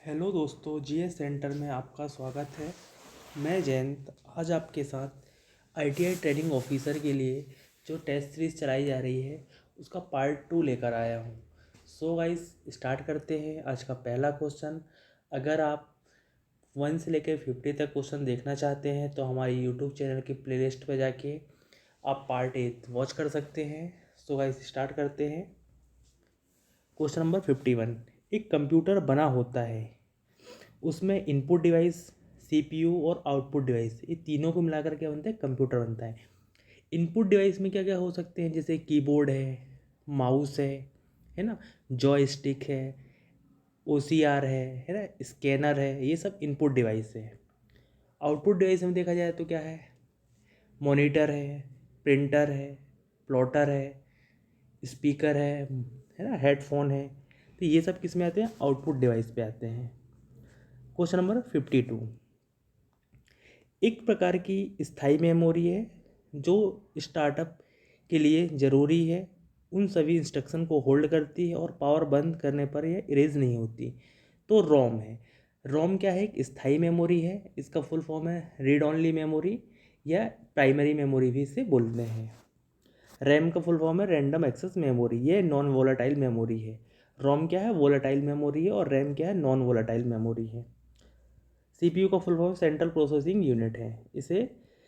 Hello दोस्तों, GS centre में आपका स्वागत है। मैं जयंत आज आपके साथ आईटीआई ट्रेनिंग ऑफिसर के लिए जो टेस्ट सीरीज़ चलाई जा रही है उसका पार्ट 2 लेकर आया हूँ। सो गाइस, स्टार्ट करते हैं। आज का पहला क्वेश्चन, अगर आप 1 से लेकर 50 तक क्वेश्चन देखना चाहते हैं तो हमारी यूट्यूब चैनल की प्लेलिस्ट पर जाके आप पार्ट 8 वॉच कर सकते हैं। सो गाइस, स्टार्ट करते हैं। क्वेश्चन नंबर 51, एक कंप्यूटर बना होता है, उसमें इनपुट डिवाइस, सीपीयू और आउटपुट डिवाइस, ये तीनों को मिलाकर क्या बनता है? कंप्यूटर बनता है। इनपुट डिवाइस में क्या क्या हो सकते हैं? जैसे कीबोर्ड है, माउस है ना, जॉयस्टिक है, ओसीआर है ना, स्कैनर है, ये सब इनपुट डिवाइस है। आउटपुट डिवाइस में देखा जाए तो क्या है? मॉनिटर है, प्रिंटर है, प्लॉटर है, स्पीकर है ना, हेडफोन है। तो ये सब किस में आते हैं? आउटपुट डिवाइस पे आते हैं। क्वेश्चन नंबर 52, एक प्रकार की स्थायी मेमोरी है जो स्टार्टअप के लिए ज़रूरी है, उन सभी इंस्ट्रक्शन को होल्ड करती है और पावर बंद करने पर यह इरेज नहीं होती। तो रोम है। रोम क्या है? एक स्थायी मेमोरी है। इसका फुल फॉर्म है रीड ऑनली मेमोरी या प्राइमरी मेमोरी भी इसे बोलते हैं। रैम का फुल फॉर्म है रैंडम एक्सेस मेमोरी, ये नॉन वोलेटाइल मेमोरी है। रोम क्या है? वोलेटाइल मेमोरी है। और रैम क्या है? नॉन वोलेटाइल मेमोरी है। सीपीयू का full form central processing unit है, इसे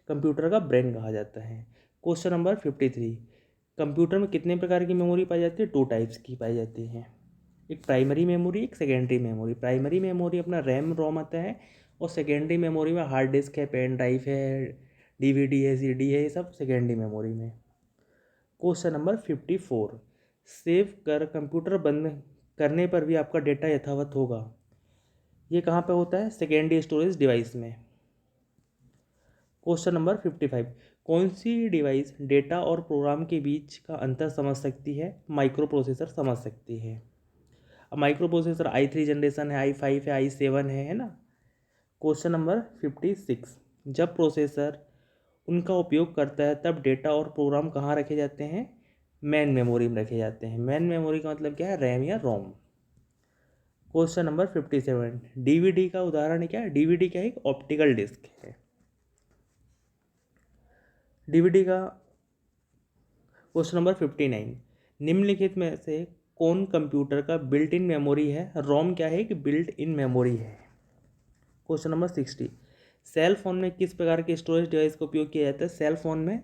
कंप्यूटर का ब्रेन कहा जाता है। क्वेश्चन नंबर 53, कंप्यूटर में कितने प्रकार की मेमोरी पाई जाती है? 2 टाइप्स की पाई जाती है, एक प्राइमरी मेमोरी, एक सेकेंडरी मेमोरी। प्राइमरी मेमोरी अपना रैम रोम आता है, और सेकेंडरी मेमोरी में हार्ड डिस्क है, पेन ड्राइव है, डीवीडी है, सीडी है, ये सब सेकेंडरी मेमोरी में। क्वेश्चन नंबर 54, सेव कर कंप्यूटर बंद करने पर भी आपका डेटा यथावत होगा, ये कहाँ पे होता है? सेकेंडरी स्टोरेज डिवाइस में। क्वेश्चन नंबर 55, कौन सी डिवाइस डेटा और प्रोग्राम के बीच का अंतर समझ सकती है? माइक्रो प्रोसेसर समझ सकती है। अब माइक्रो प्रोसेसर i3 जनरेशन है, i5 है, i7 है ना। क्वेश्चन नंबर 56, जब प्रोसेसर उनका उपयोग करता है तब डेटा और प्रोग्राम कहाँ रखे जाते हैं? मेन मेमोरी में रखे जाते हैं। मेन मेमोरी का मतलब क्या है? रैम या रोम। क्वेश्चन नंबर 57, डीवीडी का उदाहरण क्या है? डीवीडी क्या है? एक ऑप्टिकल डिस्क है। डीवीडी का क्वेश्चन नंबर 59, निम्नलिखित में से कौन कंप्यूटर का बिल्ट इन मेमोरी है? रोम क्या है? कि बिल्ट इन मेमोरी है। क्वेश्चन नंबर 60, सेल फोन में किस प्रकार के स्टोरेज डिवाइस का उपयोग किया जाता है? सेल फोन में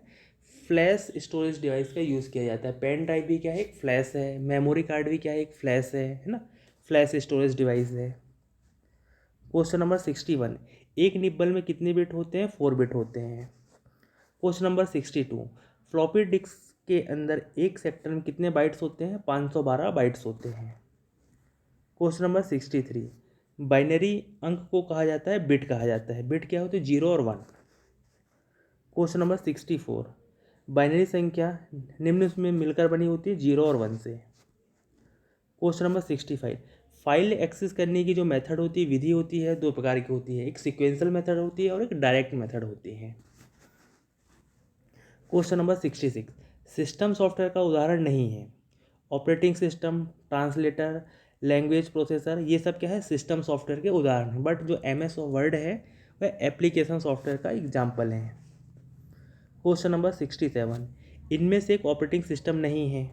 फ्लैश स्टोरेज डिवाइस का यूज़ किया जाता है। पेन ड्राइव भी क्या है? एक फ्लैश है। मेमोरी कार्ड भी क्या है? एक फ्लैश है ना, फ्लैश स्टोरेज डिवाइस है। क्वेश्चन नंबर 61, एक निब्बल में कितने बिट होते हैं? 4 बिट होते हैं। क्वेश्चन नंबर 62, फ्लॉपी डिस्क के अंदर एक सेक्टर में कितने बाइट्स होते हैं? 512 बाइट्स होते हैं। क्वेश्चन नंबर 63, बाइनरी अंक को कहा जाता है बिट कहा जाता है। बिट क्या होते हैं? 0 और 1। क्वेश्चन नंबर 64, बाइनरी संख्या निम्न में मिलकर बनी होती है 0 और 1 से। क्वेश्चन नंबर 65, फाइल एक्सेस करने की जो मेथड होती है, विधि होती है, 2 प्रकार की होती है, एक सिक्वेंशियल मेथड होती है और एक डायरेक्ट मेथड होती है। क्वेश्चन नंबर 66, सिस्टम सॉफ्टवेयर का उदाहरण नहीं है। Operating system, translator, language processor, ये सब क्या है? सिस्टम सॉफ्टवेयर के उदाहरण हैं। बट जो एमएस वर्ड है वह एप्लीकेशन सॉफ्टवेयर का एग्जाम्पल है। क्वेश्चन नंबर 67, इनमें से एक ऑपरेटिंग सिस्टम नहीं है।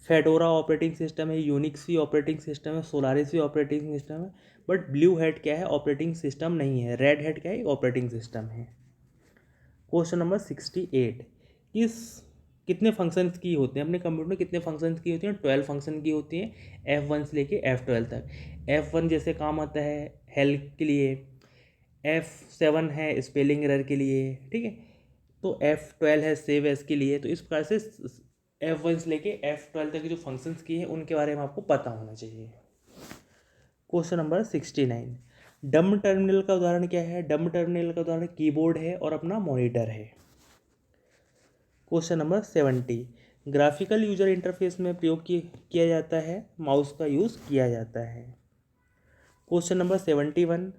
फेडोरा ऑपरेटिंग सिस्टम है, यूनिक्स भी ऑपरेटिंग सिस्टम है, सोलारिस भी ऑपरेटिंग सिस्टम है, बट ब्लू हेड क्या है? ऑपरेटिंग सिस्टम नहीं है। रेड हेड क्या है? ऑपरेटिंग सिस्टम है। क्वेश्चन नंबर 68, किस कितने फंक्शंस की होते हैं? अपने कंप्यूटर में कितने फंक्शंस की होती हैं? 12 फंक्शन की होती हैं, F1 से लेके F12 तक। F1 जैसे काम आता है हेल्प के लिए, F7 है स्पेलिंग एरर के लिए, ठीक है। तो F12 है सेव एस के लिए। तो इस प्रकार से F1 से लेके F12 तक की जो फंक्शंस की हैं उनके बारे में आपको पता होना चाहिए। क्वेश्चन नंबर 69, डम्ब टर्मिनल का उदाहरण क्या है? डम्ब टर्मिनल का उदाहरण कीबोर्ड है और अपना मॉनिटर है। Question number 70, graphical user interface में प्रयोग किया जाता है, माउस का यूज़ किया जाता है। क्वेश्चन नंबर 71,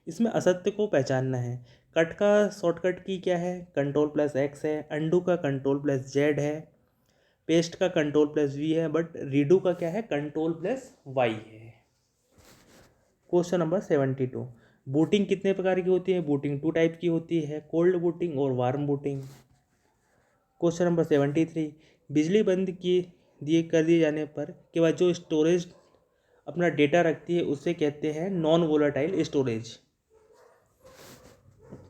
इसमें असत्य को पहचानना है। कट का शॉर्टकट की क्या है? Ctrl+X है। अंडू का Ctrl+Z है। पेस्ट का Ctrl+V है। बट रीडू का क्या है? Ctrl+Y है। क्वेश्चन नंबर 72, बूटिंग कितने प्रकार की होती है? बूटिंग 2 टाइप की होती है, कोल्ड बूटिंग और वार्म बूटिंग। क्वेश्चन नंबर 73, बिजली बंद किए कर दिए जाने पर के बाद जो स्टोरेज अपना डेटा रखती है उसे कहते हैं non volatile storage.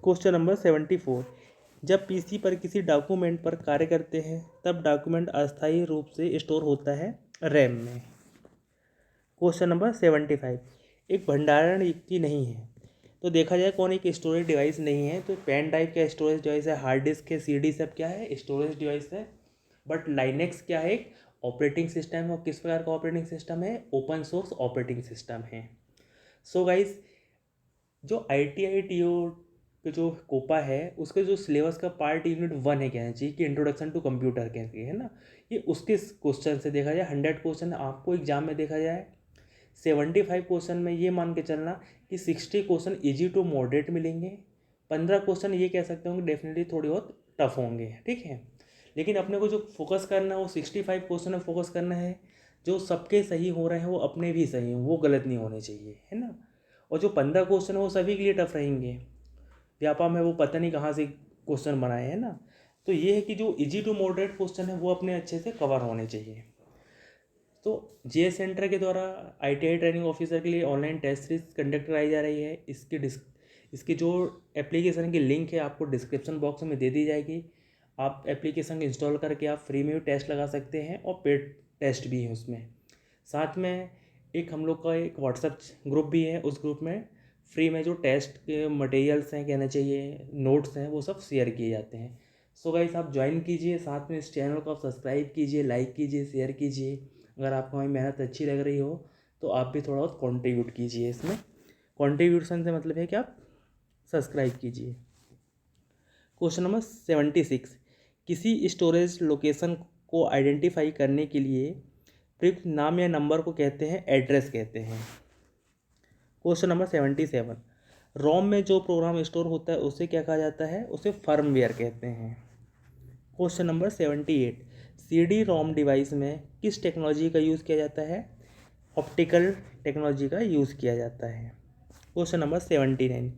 Question number 74, जब पीसी पर किसी डॉक्यूमेंट पर कार्य करते हैं तब डॉक्यूमेंट अस्थायी रूप से स्टोर होता है रैम में। क्वेश्चन नंबर 75, एक भंडारण युक्ति नहीं है, तो देखा जाए कौन एक स्टोरेज डिवाइस नहीं है, तो पेन ड्राइव क्या स्टोरेज डिवाइस है, हार्ड डिस्क है, सीडी सब क्या है, स्टोरेज डिवाइस है। बट लाइनेक्स क्या है? एक ऑपरेटिंग सिस्टम है। और किस प्रकार का ऑपरेटिंग सिस्टम है? ओपन सोर्स ऑपरेटिंग सिस्टम है। सो गाइस, जो ITITO के जो कोपा है उसके जो सिलेबस का पार्ट यूनिट 1 है, कहना चाहिए कि इंट्रोडक्शन टू कंप्यूटर कहती है ना, ये उसके क्वेश्चन से देखा जाए 100 क्वेश्चन आपको एग्जाम में देखा जाए 75 क्वेश्चन में ये मान के चलना कि 60 क्वेश्चन इजी टू मॉडरेट मिलेंगे, 15 क्वेश्चन ये कह सकते होंगे डेफिनेटली थोड़ी बहुत टफ होंगे, ठीक है। लेकिन अपने को जो फोकस करना है वो 65 क्वेश्चन में फोकस करना है, जो सबके सही हो रहे हैं वो अपने भी सही हों, वो गलत नहीं होने चाहिए, है ना। और जो 15 क्वेश्चन है वो सभी के लिए टफ रहेंगे, व्यापा में वो पता नहीं कहाँ से क्वेश्चन बनाए हैं ना। तो ये है कि जो इजी टू मॉडरेट क्वेश्चन है वो अपने अच्छे से कवर होने चाहिए। तो जीएस सेंटर के द्वारा ITI ट्रेनिंग ऑफिसर के लिए ऑनलाइन टेस्ट सीरीज कंडक्ट कराई जा रही है। इसकी जो एप्लीकेशन की लिंक है आपको डिस्क्रिप्शन बॉक्स में दे दी जाएगी। आप एप्लीकेशन इंस्टॉल करके आप फ्री में भी टेस्ट लगा सकते हैं और पेड टेस्ट भी है उसमें। साथ में एक हम लोग का एक व्हाट्सएप ग्रुप भी है, उस ग्रुप में फ्री में जो टेस्ट के मटेरियल्स हैं, कहना चाहिए नोट्स हैं, वो सब शेयर किए जाते हैं। सो गाइस, आप ज्वाइन कीजिए, साथ में इस चैनल को आप सब्सक्राइब कीजिए, लाइक कीजिए, शेयर कीजिए। अगर आपको हमारी मेहनत अच्छी लग रही हो तो आप भी थोड़ा बहुत कंट्रीब्यूट कीजिए इसमें। कंट्रीब्यूशन से मतलब है कि आप सब्सक्राइब कीजिए। क्वेश्चन नंबर 76, किसी स्टोरेज लोकेशन को आइडेंटिफाई करने के लिए प्रयुक्त नाम या नंबर को कहते हैं एड्रेस कहते हैं। क्वेश्चन नंबर 77, रोम में जो प्रोग्राम स्टोर होता है उसे क्या कहा जाता है? उसे फर्मवेयर कहते हैं। क्वेश्चन नंबर 78, CD रोम डिवाइस में किस टेक्नोलॉजी का यूज़ किया जाता है? ऑप्टिकल टेक्नोलॉजी का यूज़ किया जाता है। क्वेश्चन नंबर 79,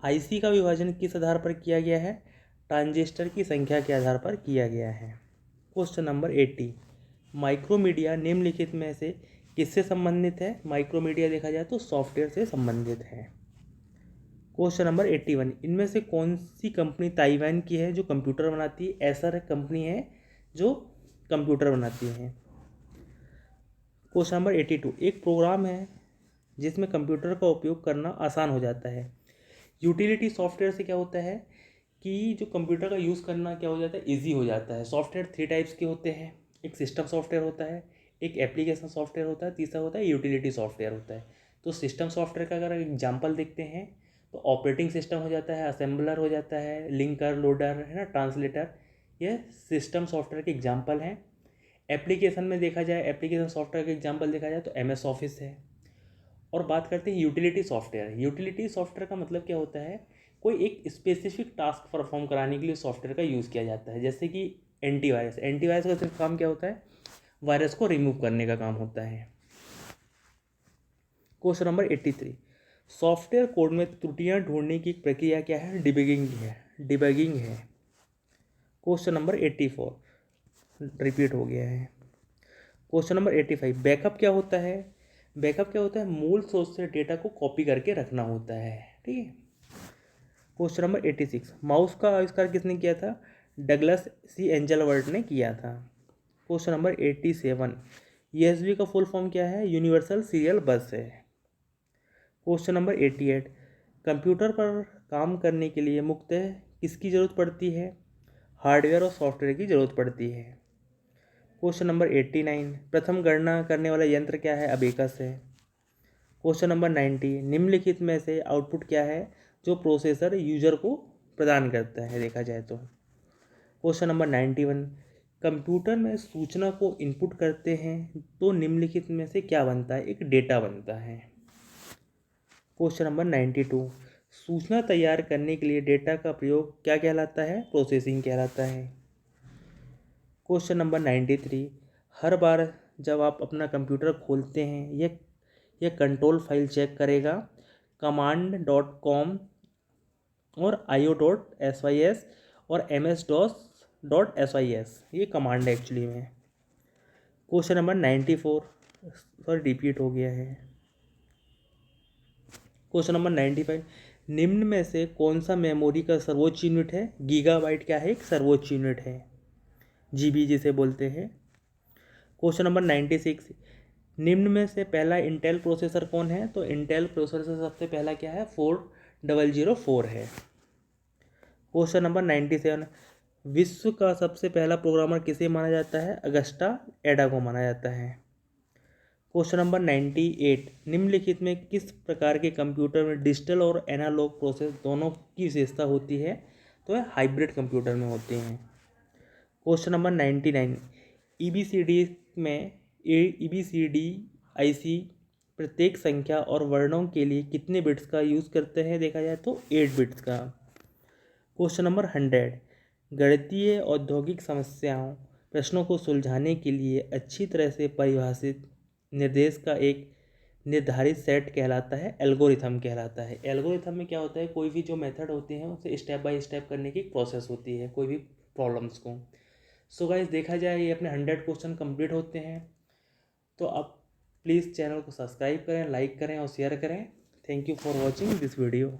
IC का विभाजन किस आधार पर किया गया है? ट्रांजिस्टर की संख्या के आधार पर किया गया है। क्वेश्चन नंबर 80, माइक्रोमीडिया निम्नलिखित में से किससे संबंधित है? माइक्रोमीडिया देखा जाए तो सॉफ्टवेयर से संबंधित है। क्वेश्चन नंबर 81, इनमें से कौन सी कंपनी ताइवान की है जो कंप्यूटर बनाती है? एसर कंपनी है जो कंप्यूटर बनाती है। क्वेश्चन नंबर 82, एक प्रोग्राम है जिसमें कंप्यूटर का उपयोग करना आसान हो जाता है। यूटिलिटी सॉफ्टवेयर से क्या होता है कि जो कंप्यूटर का यूज़ करना क्या हो जाता है? ईजी हो जाता है। सॉफ्टवेयर 3 टाइप्स के होते हैं, एक सिस्टम सॉफ्टवेयर होता है, एक एप्लीकेशन सॉफ्टवेयर होता है, तीसरा होता है यूटिलिटी सॉफ्टवेयर होता है। तो सिस्टम सॉफ्टवेयर का अगर एग्जाम्पल देखते हैं तो ऑपरेटिंग सिस्टम हो जाता है, असेंबलर हो जाता है, लिंकर, लोडर, है ना, ट्रांसलेटर, ये सिस्टम सॉफ्टवेयर के एग्जाम्पल हैं। एप्लीकेशन में देखा जाए, एप्लीकेशन सॉफ्टवेयर का एग्जाम्पल देखा जाए तो MS ऑफिस है। और बात करते हैं यूटिलिटी सॉफ्टवेयर। यूटिलिटी सॉफ्टवेयर का मतलब क्या होता है? कोई एक स्पेसिफिक टास्क परफॉर्म कराने के लिए सॉफ्टवेयर का यूज़ किया जाता है, जैसे कि एंटीवायरस। एंटीवायरस का सिर्फ काम क्या होता है? वायरस को रिमूव करने का काम होता है। क्वेश्चन नंबर 83, सॉफ्टवेयर कोड में त्रुटियां ढूंढने की प्रक्रिया क्या है? डिबगिंग है। क्वेश्चन नंबर 84 रिपीट हो गया है। क्वेश्चन नंबर 85, बैकअप क्या होता है? बैकअप क्या होता है? मूल सोर्स से डेटा को कॉपी करके रखना होता है, ठीक है। क्वेश्चन नंबर 86, माउस का आविष्कार किसने किया था? डगलस C एंजलवर्ट ने किया था। क्वेश्चन नंबर 87, USB का फुल फॉर्म क्या है? यूनिवर्सल सीरियल बस है। क्वेश्चन नंबर 88, कंप्यूटर पर काम करने के लिए मुख्यतः किसकी ज़रूरत पड़ती है? हार्डवेयर और सॉफ्टवेयर की ज़रूरत पड़ती है। क्वेश्चन नंबर 89, प्रथम गणना करने वाला यंत्र क्या है? अबेकस है। क्वेश्चन नंबर 90, निम्नलिखित में से आउटपुट क्या है जो प्रोसेसर यूजर को प्रदान करता है देखा जाए तो? क्वेश्चन नंबर 91, कंप्यूटर में सूचना को इनपुट करते हैं तो निम्नलिखित में से क्या बनता है? एक डेटा बनता है। क्वेश्चन नंबर 92, सूचना तैयार करने के लिए डेटा का प्रयोग क्या कहलाता है? प्रोसेसिंग कहलाता है। क्वेश्चन नंबर 93, हर बार जब आप अपना कंप्यूटर खोलते हैं या यह कंट्रोल फाइल चेक करेगा, command.com और io.sys और ms-dos.sys ये कमांड है एक्चुअली में। क्वेश्चन नंबर 94, सॉरी रिपीट हो गया है। क्वेश्चन नंबर 95, निम्न में से कौन सा मेमोरी का सर्वोच्च यूनिट है? गीगाबाइट क्या है? एक सर्वोच्च यूनिट है, जीबी जिसे बोलते हैं। क्वेश्चन नंबर 96, निम्न में से पहला इंटेल प्रोसेसर कौन है? तो इंटेल प्रोसेसर सबसे पहला क्या है? 4004 है। क्वेश्चन नंबर 97, विश्व का सबसे पहला प्रोग्रामर किसे माना जाता है? अगस्टा एडा को माना जाता है। क्वेश्चन नंबर 98, निम्नलिखित में किस प्रकार के कंप्यूटर में डिजिटल और एनालॉग प्रोसेस दोनों की विशेषता होती है? तो यह हाइब्रिड कंप्यूटर में होते हैं। क्वेश्चन नंबर 99, ईबीसीडी में ईबीसीडी आईसी प्रत्येक संख्या और वर्णों के लिए कितने बिट्स का यूज़ करते हैं? देखा जाए तो 8 बिट्स का। क्वेश्चन नंबर 100, गणितीय औद्योगिक समस्याओं प्रश्नों को सुलझाने के लिए अच्छी तरह से परिभाषित निर्देश का एक निर्धारित सेट कहलाता है, एल्गोरिथम कहलाता है। एल्गोरिथम में क्या होता है? कोई भी जो मेथड होते हैं उसे स्टेप बाय स्टेप करने की प्रोसेस होती है कोई भी प्रॉब्लम्स को। सो गाइस, देखा जाए ये अपने 100 क्वेश्चन कंप्लीट होते हैं। तो आप प्लीज़ चैनल को सब्सक्राइब करें, लाइक करें और शेयर करें। Thank you for watching this video.